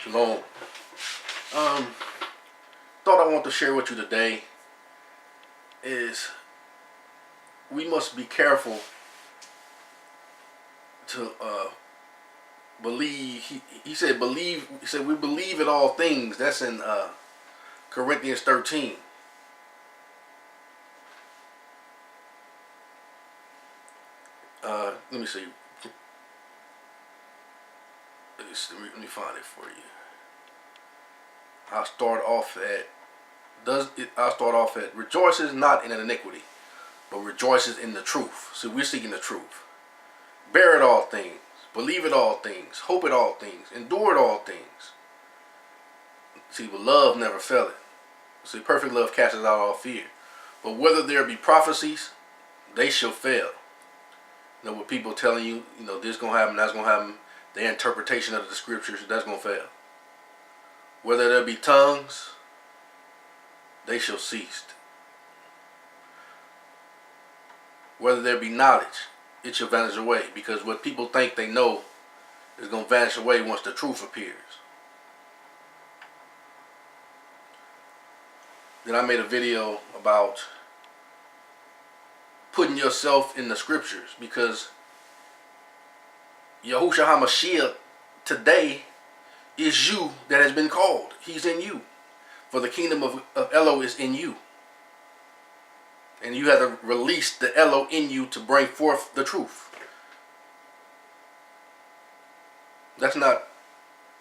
Shalom. Thought I want to share with you today is we must be careful to believe. He said believe. He said we believe in all things. That's in Corinthians 13. Let me see. Let me find it for you. I'll start off at rejoices not in iniquity, but rejoices in the truth. See, we're seeking the truth. Bear it all things, believe it all things, hope it all things, endure it all things. See, but love never faileth. See, perfect love casts out all fear. But whether there be prophecies, they shall fail. You know, what people telling you, this gonna happen, that's gonna happen, their interpretation of the scriptures, that's gonna fail. Whether there be tongues, they shall cease. Whether there be knowledge, it shall vanish away, because what people think they know is going to vanish away once the truth appears. Then I made a video about putting yourself in the scriptures, because Yahushua HaMashiach today is you that has been called. He's in you. For the kingdom of Elo is in you. And you have to release the Elo in you to bring forth the truth. That's not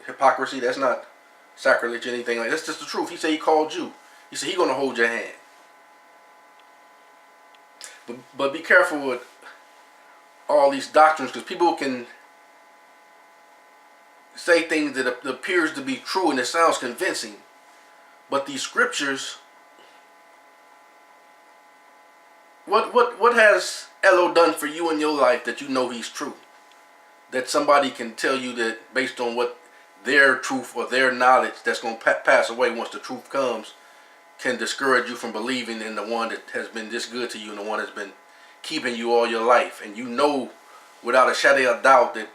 hypocrisy. That's not sacrilege or anything like that. That's just the truth. He said he called you. He said he's going to hold your hand. But be careful with all these doctrines, because people can say things that appears to be true and it sounds convincing. But these scriptures, what has Elo done for you in your life that you know he's true? That somebody can tell you that based on what their truth or their knowledge that's going to pass away once the truth comes, can discourage you from believing in the one that has been this good to you and the one that's been keeping you all your life. And you know without a shadow of doubt that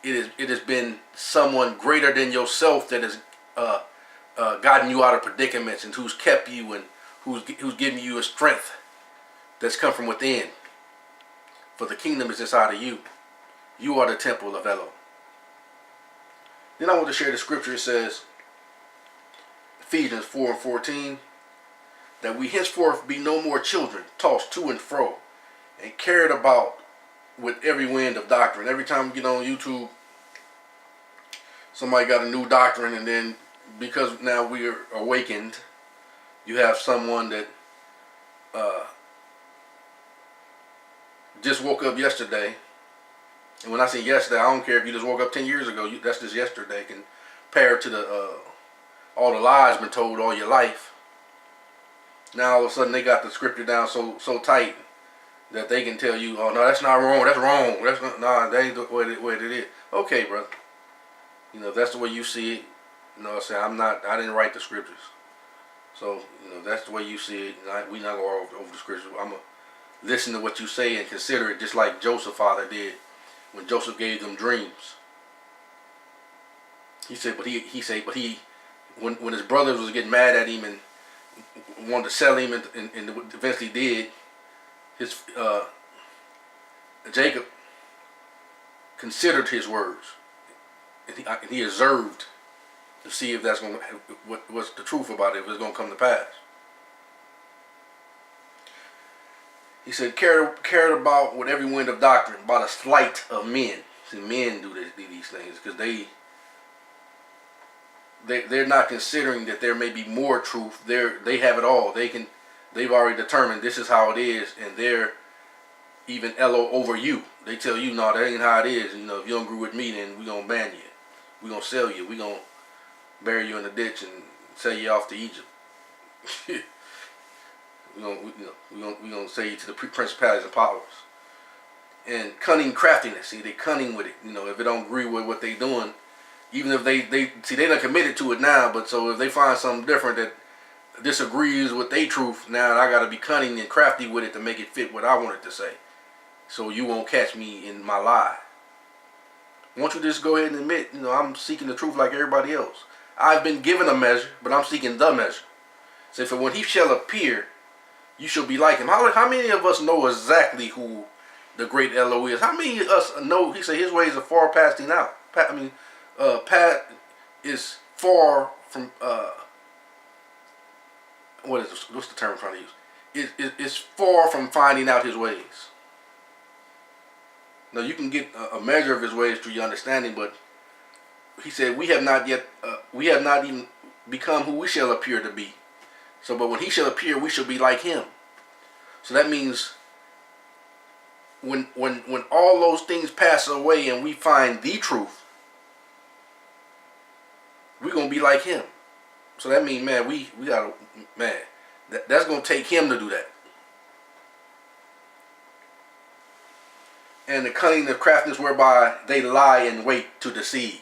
it has been someone greater than yourself that has gotten you out of predicaments, and who's kept you, and who's giving you a strength that's come from within. For the kingdom is inside of you. You are the temple of Elo. Then I want to share the scripture. It says, Ephesians 4:14, that we henceforth be no more children, tossed to and fro, and carried about with every wind of doctrine. Every time you get on YouTube, somebody got a new doctrine, and then because now we are awakened, you have someone that just woke up yesterday. And when I say yesterday, I don't care if you just woke up 10 years ago. That's just yesterday compared to the all the lies been told all your life. Now all of a sudden they got the scripture down so tight that they can tell you, oh no, that's not wrong, that's wrong, that's not, nah, that ain't the way it is. Okay, brother. If that's the way you see it, I say I didn't write the scriptures. So, that's the way you see it. We not going over the scriptures. I'm going to listen to what you say and consider it, just like Joseph's father did when Joseph gave them dreams. He said, when his brothers was getting mad at him and wanted to sell him and eventually did, his Jacob considered his words, and he observed to see if that's going to, what's the truth about it, if it's going to come to pass. He said, cared about with every wind of doctrine, by the sleight of men. See, men do these things because they're not considering that there may be more truth. They have it all. They've already determined this is how it is, and they're even Elo over you. They tell you, no, that ain't how it is. If you don't agree with me, then we're going to ban you. We're going to sell you. We're going to bury you in the ditch and sell you off to Egypt. We're gonna sell you to the principalities and powers. And cunning craftiness. See, they cunning with it. If it don't agree with what they doing, even if they done committed to it now, but so if they find something different that disagrees with their truth, now I gotta be cunning and crafty with it to make it fit what I want it to say. So you won't catch me in my lie. I want you to just go ahead and admit, I'm seeking the truth like everybody else. I've been given a measure, but I'm seeking the measure. Say, for when he shall appear, you shall be like him. How many of us know exactly who the great Elo is? How many of us know, he said his ways are far passing out. Pat is far from, what's the term I'm trying to use? It's far from finding out his ways. Now you can get a measure of his ways through your understanding, but he said we have not even become who we shall appear to be. So, but when he shall appear, we shall be like him. So that means when all those things pass away and we find the truth, we're gonna be like him. So that means, man, we gotta, man, that's gonna take him to do that. And the cunning of craftiness whereby they lie in wait to deceive.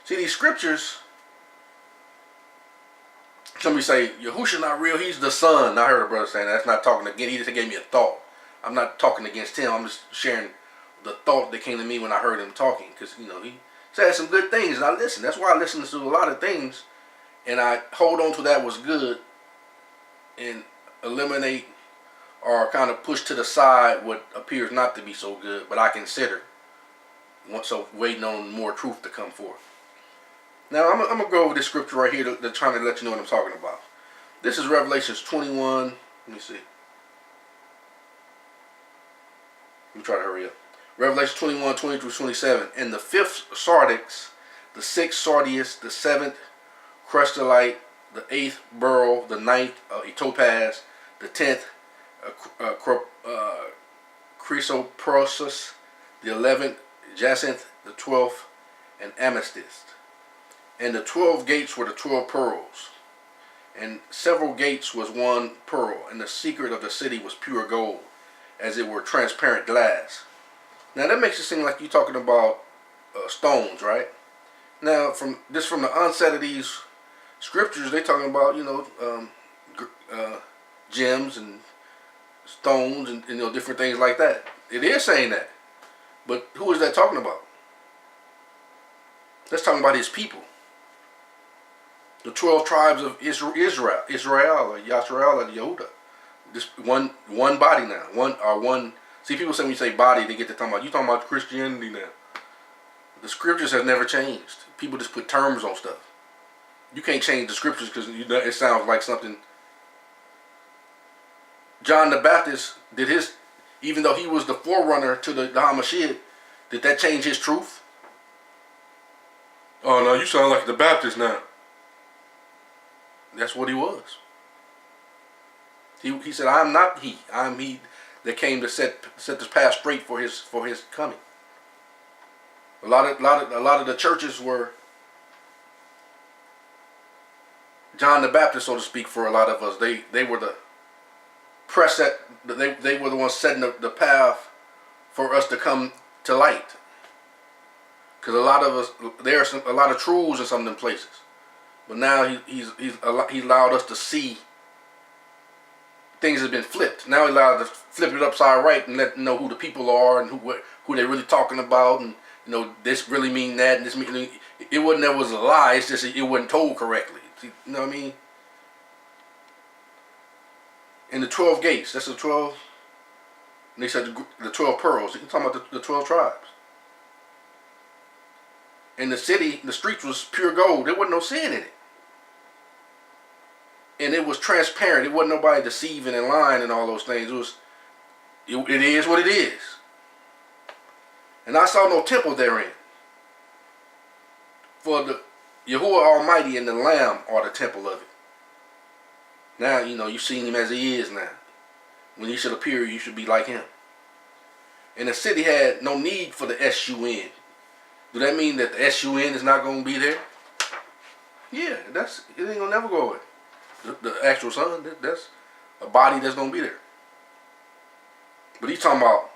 See, these scriptures, somebody say, Yahushua not real, he's the son. I heard a brother saying that. That's not talking again. He just gave me a thought. I'm not talking against him. I'm just sharing the thought that came to me when I heard him talking. Because, he said some good things, and I listen. That's why I listen to a lot of things, and I hold on to that was good and eliminate or kind of push to the side what appears not to be so good, but I consider. So waiting on more truth to come forth. Now I'm going to go over this scripture right here to trying to let you know what I'm talking about. This is Revelations 21. Let me see. Let me try to hurry up. Revelation 21, 20 through 27. And the fifth sardix, the sixth sardius, the seventh crystallite, the eighth beryl, the ninth a topaz, the 10th chrysoprasus, the 11th jacinth, the 12th an amethyst. And the 12 gates were the 12 pearls. And several gates was one pearl. And the secret of the city was pure gold, as it were transparent glass. Now that makes it seem like you're talking about stones, right? Now from the onset of these scriptures, they're talking about gems and stones and different things like that. It is saying that, but who is that talking about? That's talking about his people. The 12 tribes of Israel, or Yashrael, or Yehuda. This one body now. One. See, people say when you say body, they get to talking about, you talking about Christianity now. The scriptures have never changed. People just put terms on stuff. You can't change the scriptures because it sounds like something. John the Baptist did his, even though he was the forerunner to the Hamashiach, did that change his truth? Oh no, you sound like the Baptist now. That's what he was. He said, "I am not he. I am he that came to set this path straight for his coming." A lot of the churches were John the Baptist, so to speak, for a lot of us. They were the press that they were the ones setting the path for us to come to light. Because a lot of us, there are a lot of truths in some of them places, but now he allowed us to see things have been flipped. Now he allowed us to flip it upside right and let know who the people are and who they're really talking about, and this really mean that, and this mean it wasn't that was a lie. It's just it wasn't told correctly. You know what I mean? In the 12 gates, that's the 12. And they said the 12 pearls. You're talking about the 12 tribes. In the city, the streets was pure gold. There wasn't no sin in it. And it was transparent. It wasn't nobody deceiving and lying and all those things. It is what it is. And I saw no temple therein. For the Yahuwah Almighty and the Lamb are the temple of it. Now, you've seen him as he is now. When he should appear, you should be like him. And the city had no need for the S-U-N. Do that mean that the S-U-N is not going to be there? Yeah, it ain't going to never go away. The actual sun, that's a body that's going to be there. But he's talking about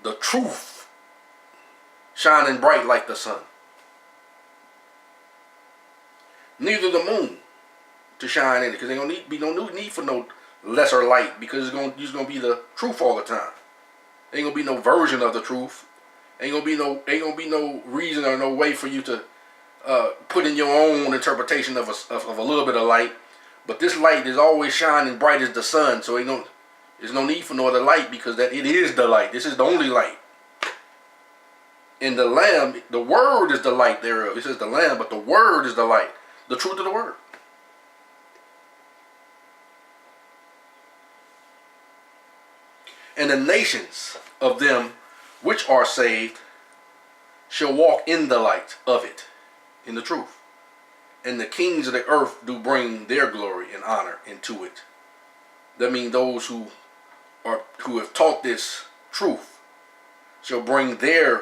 the truth shining bright like the sun. Neither the moon to shine in it, because there ain't going to be no need for no lesser light, because it's going to be the truth all the time. Ain't gonna be no version of the truth. Ain't gonna be no reason or no way for you to put in your own interpretation of a little bit of light. But this light is always shining bright as the sun, so there's no need for no other light, because that it is the light. This is the only light. And the Lamb, the Word is the light thereof. It says the Lamb, but the Word is the light, the truth of the Word. And the nations of them which are saved shall walk in the light of it, in the truth. And the kings of the earth do bring their glory and honor into it. That means those who have taught this truth shall bring their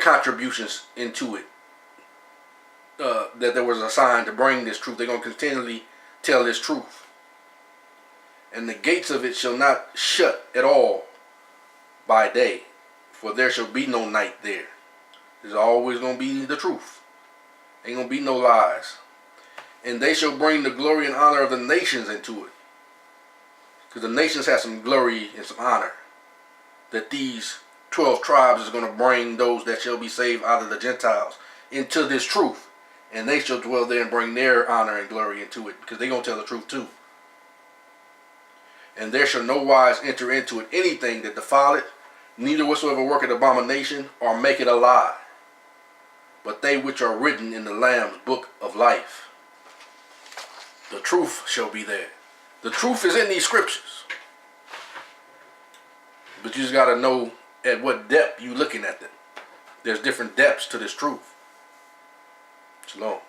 contributions into it. That there was assigned to bring this truth. They're going to continually tell this truth. And the gates of it shall not shut at all by day, for there shall be no night there. There's always going to be the truth. Ain't going to be no lies. And they shall bring the glory and honor of the nations into it. Because the nations have some glory and some honor. That these 12 tribes is going to bring those that shall be saved out of the Gentiles into this truth. And they shall dwell there and bring their honor and glory into it, because they're going to tell the truth too. And there shall no wise enter into it anything that defile it, neither whatsoever worketh abomination, or make it a lie, but they which are written in the Lamb's book of life. The truth shall be there. The truth is in these scriptures. But you just got to know at what depth you're looking at them. There's different depths to this truth. Shalom.